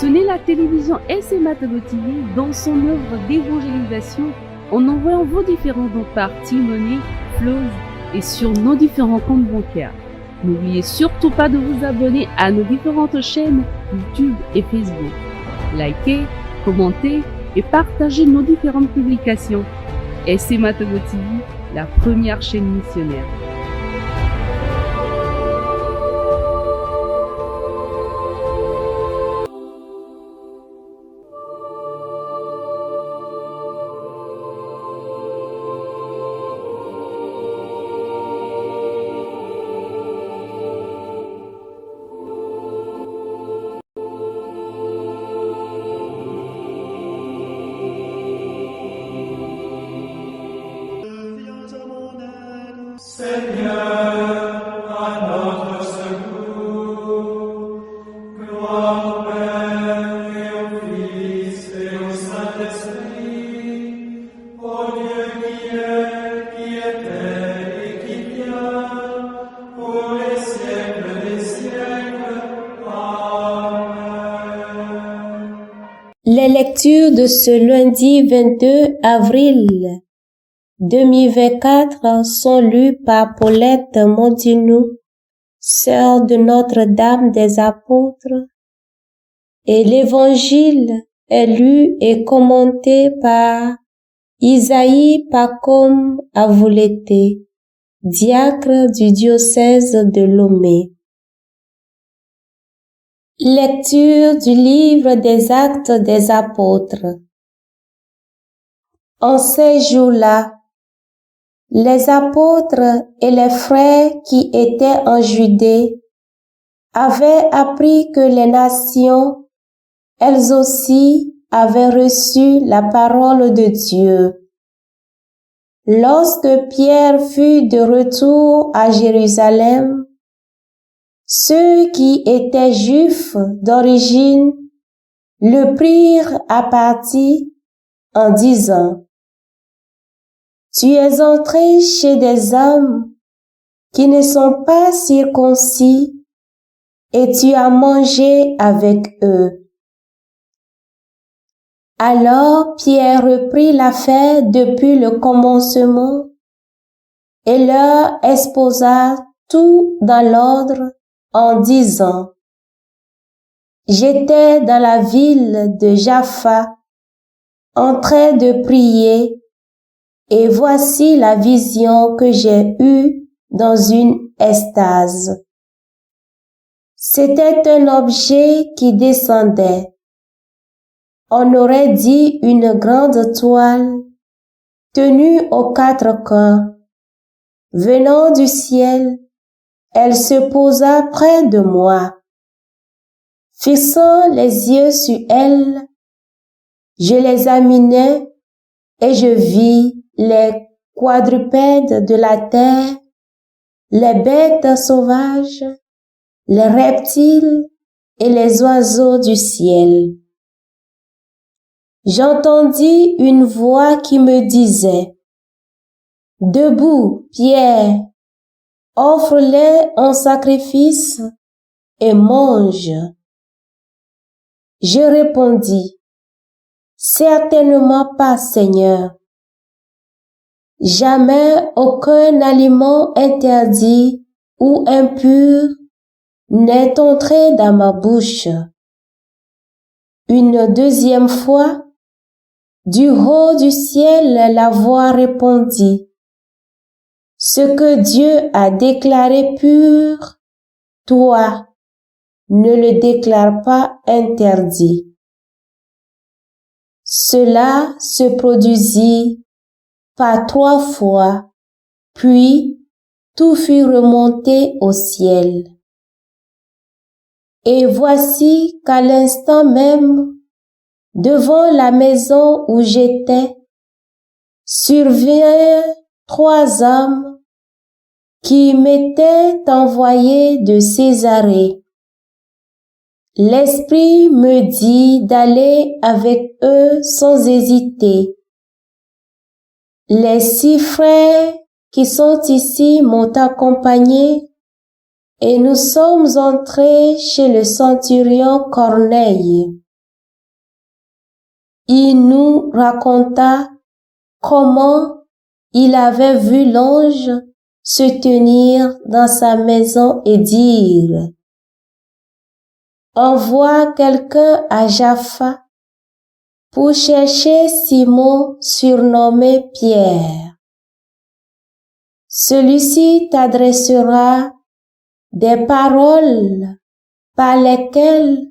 soutenez la télévision SMATOGO TV dans son œuvre d'évangélisation en envoyant vos différents dons par T-Money, Flows et sur nos différents comptes bancaires. N'oubliez surtout pas de vous abonner à nos différentes chaînes YouTube et Facebook. Likez, commentez et partagez nos différentes publications. SMATOGO TV, la première chaîne missionnaire. Seigneur, à notre secours, gloire au Père et au Fils et au Saint-Esprit, au Dieu qui est, qui était et qui vient, pour les siècles des siècles. Amen. Les lectures de ce lundi 22 avril 2024 sont lues par Paulette Montinou, sœur de Notre-Dame des Apôtres, et l'évangile est lu et commenté par Isaïe Pacôme Avoulété, diacre du diocèse de Lomé. Lecture du livre des Actes des Apôtres. En ces jours-là, les apôtres et les frères qui étaient en Judée avaient appris que les nations, elles aussi, avaient reçu la parole de Dieu. Lorsque Pierre fut de retour à Jérusalem, ceux qui étaient juifs d'origine le prirent à partie en disant: Tu es entré chez des hommes qui ne sont pas circoncis et tu as mangé avec eux. Alors Pierre reprit l'affaire depuis le commencement et leur exposa tout dans l'ordre en disant: J'étais dans la ville de Jaffa en train de prier, et voici la vision que j'ai eue dans une extase. C'était un objet qui descendait. On aurait dit une grande toile tenue aux quatre coins. Venant du ciel, elle se posa près de moi. Fixant les yeux sur elle, je l'examinai et je vis les quadrupèdes de la terre, les bêtes sauvages, les reptiles et les oiseaux du ciel. J'entendis une voix qui me disait: Debout, Pierre, offre-les en sacrifice et mange. Je répondis: Certainement pas, Seigneur. Jamais aucun aliment interdit ou impur n'est entré dans ma bouche. Une deuxième fois, du haut du ciel, la voix répondit: Ce que Dieu a déclaré pur, toi, ne le déclare pas interdit. Cela se produisit par 3 fois, puis tout fut remonté au ciel. Et voici qu'à l'instant même, devant la maison où j'étais, survinrent 3 hommes qui m'étaient envoyés de Césarée. L'Esprit me dit d'aller avec eux sans hésiter. Les 6 frères qui sont ici m'ont accompagné et nous sommes entrés chez le centurion Corneille. il nous raconta comment il avait vu l'ange se tenir dans sa maison et dire: envoie quelqu'un à Jaffa pour chercher Simon surnommé Pierre. Celui-ci t'adressera des paroles par lesquelles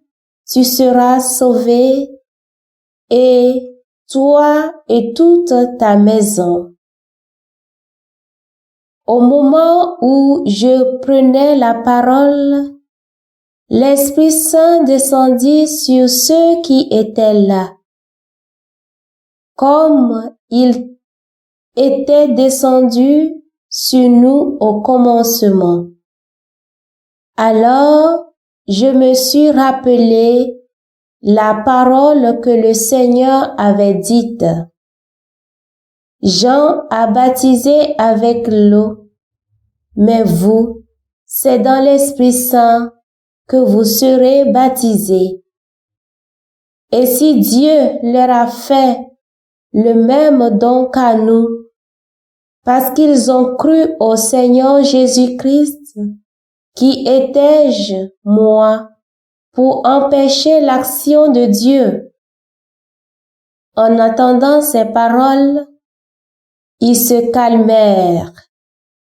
tu seras sauvé, et toi et toute ta maison. Au moment où je prenais la parole, l'Esprit Saint descendit sur ceux qui étaient là, comme il était descendu sur nous au commencement. Alors, je me suis rappelé la parole que le Seigneur avait dite: Jean a baptisé avec l'eau, mais vous, c'est dans l'Esprit Saint que vous serez baptisés. Et si Dieu leur a fait le même don qu'à nous, parce qu'ils ont cru au Seigneur Jésus-Christ, qui étais-je, moi, pour empêcher l'action de Dieu? En entendant ces paroles, ils se calmèrent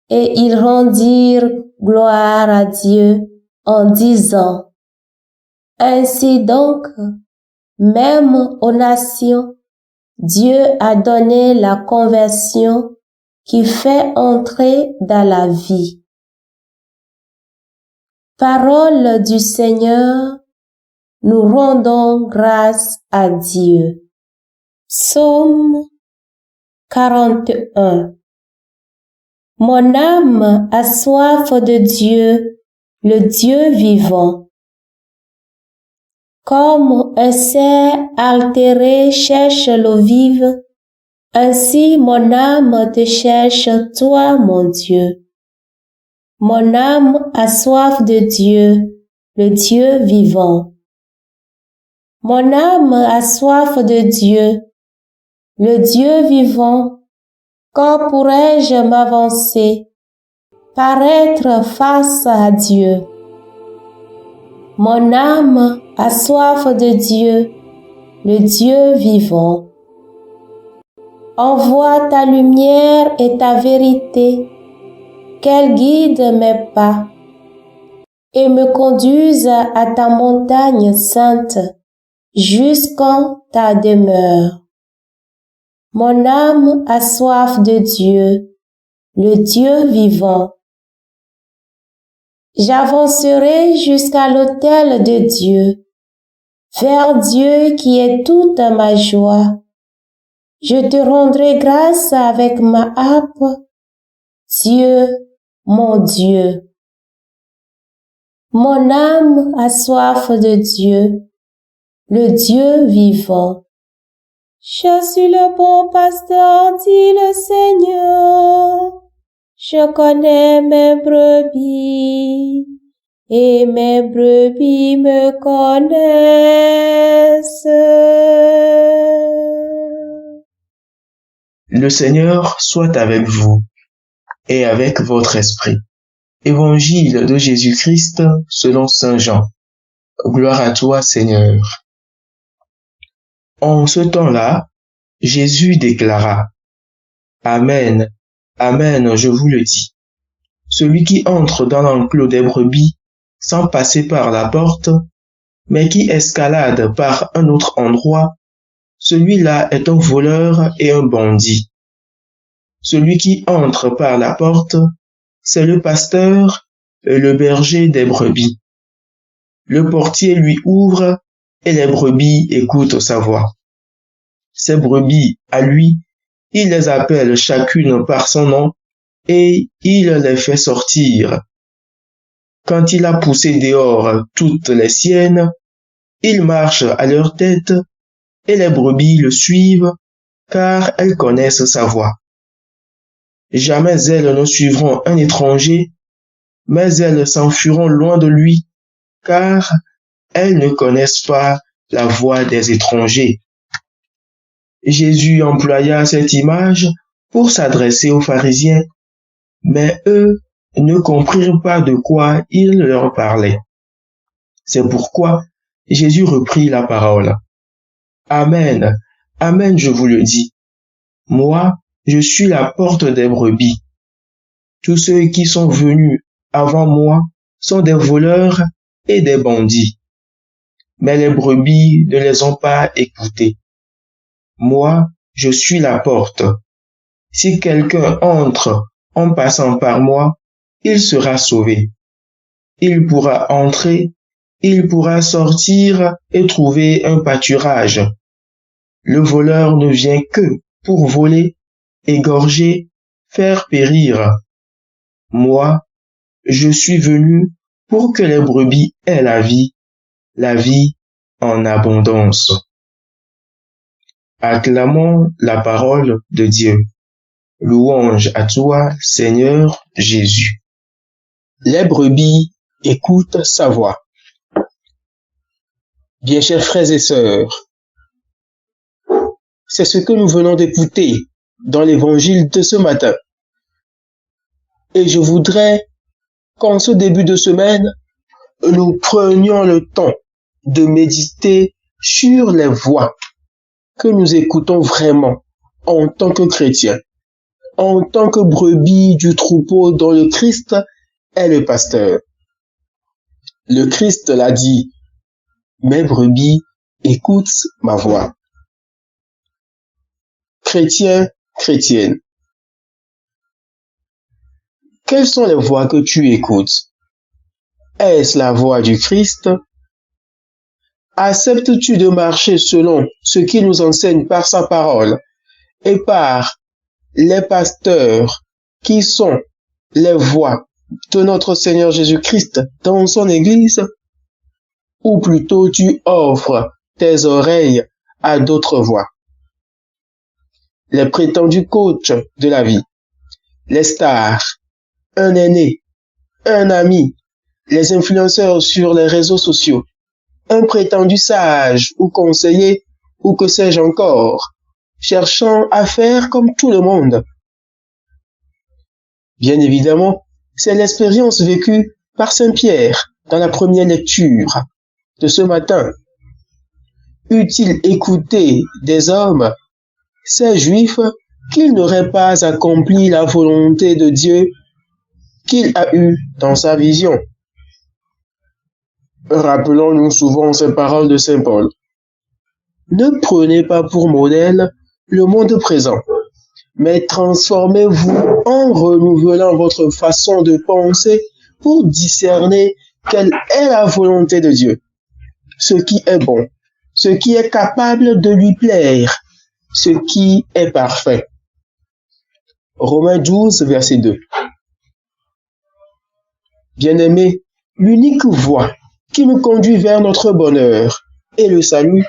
et ils rendirent gloire à Dieu en disant: ainsi donc, même aux nations, Dieu a donné la conversion qui fait entrer dans la vie. Parole du Seigneur, nous rendons grâce à Dieu. Psaume 41. Mon âme a soif de Dieu, le Dieu vivant. Comme un cerf altéré cherche l'eau vive, ainsi mon âme te cherche, toi, mon Dieu. Mon âme a soif de Dieu, le Dieu vivant. Mon âme a soif de Dieu, le Dieu vivant. Quand pourrais-je m'avancer, paraître face à Dieu? Mon âme a soif de Dieu, le Dieu vivant. Envoie ta lumière et ta vérité, qu'elle guide mes pas et me conduise à ta montagne sainte, jusqu'en ta demeure. Mon âme a soif de Dieu, le Dieu vivant. J'avancerai jusqu'à l'autel de Dieu, vers Dieu qui est toute ma joie. Je te rendrai grâce avec ma harpe, Dieu, mon Dieu. Mon âme a soif de Dieu, le Dieu vivant. Je suis le bon pasteur, dit le Seigneur. Je connais mes brebis, et mes brebis me connaissent. Le Seigneur soit avec vous et avec votre esprit. Évangile de Jésus-Christ selon saint Jean. Gloire à toi, Seigneur. En ce temps-là, Jésus déclara: Amen, Amen, je vous le dis. Celui qui entre dans l'enclos des brebis sans passer par la porte, mais qui escalade par un autre endroit, celui-là est un voleur et un bandit. Celui qui entre par la porte, c'est le pasteur et le berger des brebis. Le portier lui ouvre et les brebis écoutent sa voix. Ces brebis, à lui, il les appelle chacune par son nom et il les fait sortir. Quand il a poussé dehors toutes les siennes, il marche à leur tête et les brebis le suivent car elles connaissent sa voix. Jamais elles ne suivront un étranger, mais elles s'enfuiront loin de lui car elles ne connaissent pas la voix des étrangers. Jésus employa cette image pour s'adresser aux pharisiens, mais eux ne comprirent pas de quoi il leur parlait. C'est pourquoi Jésus reprit la parole. Amen, amen, je vous le dis. Moi, je suis la porte des brebis. Tous ceux qui sont venus avant moi sont des voleurs et des bandits. Mais les brebis ne les ont pas écoutés. Moi, je suis la porte. Si quelqu'un entre en passant par moi, il sera sauvé. Il pourra entrer, il pourra sortir et trouver un pâturage. Le voleur ne vient que pour voler, égorger, faire périr. Moi, je suis venu pour que les brebis aient la vie en abondance. Acclamons la parole de Dieu. Louange à toi, Seigneur Jésus. Les brebis écoutent sa voix. Bien chers frères et sœurs, c'est ce que nous venons d'écouter dans l'évangile de ce matin. Et je voudrais qu'en ce début de semaine, nous prenions le temps de méditer sur les voix que nous écoutons vraiment en tant que chrétiens, en tant que brebis du troupeau dont le Christ est le pasteur. Le Christ l'a dit, « Mes brebis écoutent ma voix ». Chrétien, chrétienne, quelles sont les voix que tu écoutes? Est-ce la voix du Christ? Acceptes-tu de marcher selon ce qu'il nous enseigne par sa parole et par les pasteurs qui sont les voix de notre Seigneur Jésus-Christ dans son Église? Ou plutôt tu offres tes oreilles à d'autres voix? Les prétendus coachs de la vie, les stars, un aîné, un ami, les influenceurs sur les réseaux sociaux, un prétendu sage ou conseiller ou que sais-je encore, cherchant à faire comme tout le monde. Bien évidemment, c'est l'expérience vécue par Saint Pierre dans la première lecture de ce matin. Eût-il écouté des hommes, ces Juifs, qu'il n'aurait pas accompli la volonté de Dieu qu'il a eue dans sa vision. Rappelons-nous souvent ces paroles de Saint Paul. Ne prenez pas pour modèle le monde présent, mais transformez-vous en renouvelant votre façon de penser pour discerner quelle est la volonté de Dieu, ce qui est bon, ce qui est capable de lui plaire, ce qui est parfait. Romains 12, verset 2. Bien-aimés, l'unique voie qui nous conduit vers notre bonheur et le salut,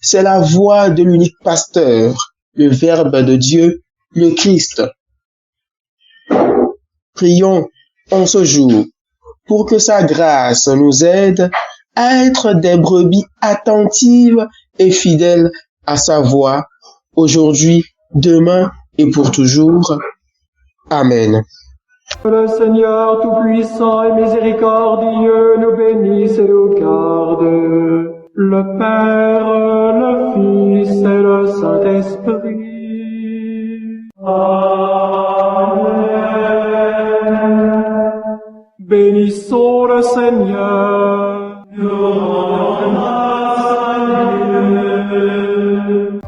c'est la voie de l'unique pasteur, le Verbe de Dieu, le Christ. Prions en ce jour pour que sa grâce nous aide à être des brebis attentives et fidèles à sa voix, aujourd'hui, demain et pour toujours. Amen. Le Seigneur Tout-Puissant et Miséricordieux nous bénisse et nous garde. Le Père, le Fils et le Saint-Esprit. Amen. Bénissons le Seigneur. Nous rendons grâce à Dieu.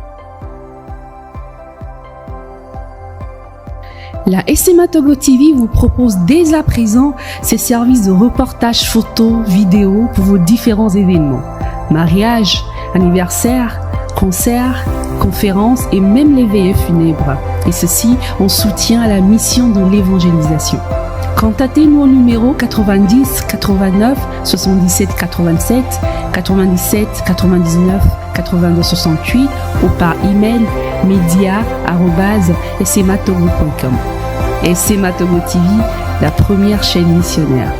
La SMA Togo TV vous propose dès à présent ses services de reportage photo, vidéo pour vos différents événements. Mariage, anniversaire, concerts, conférences et même les veillées funèbres. Et ceci en soutien à la mission de l'évangélisation. Contactez-nous au numéro 90 89 77 87 97 99 82 68 ou par email media@smatogo.com. SMA Togo TV, la première chaîne missionnaire.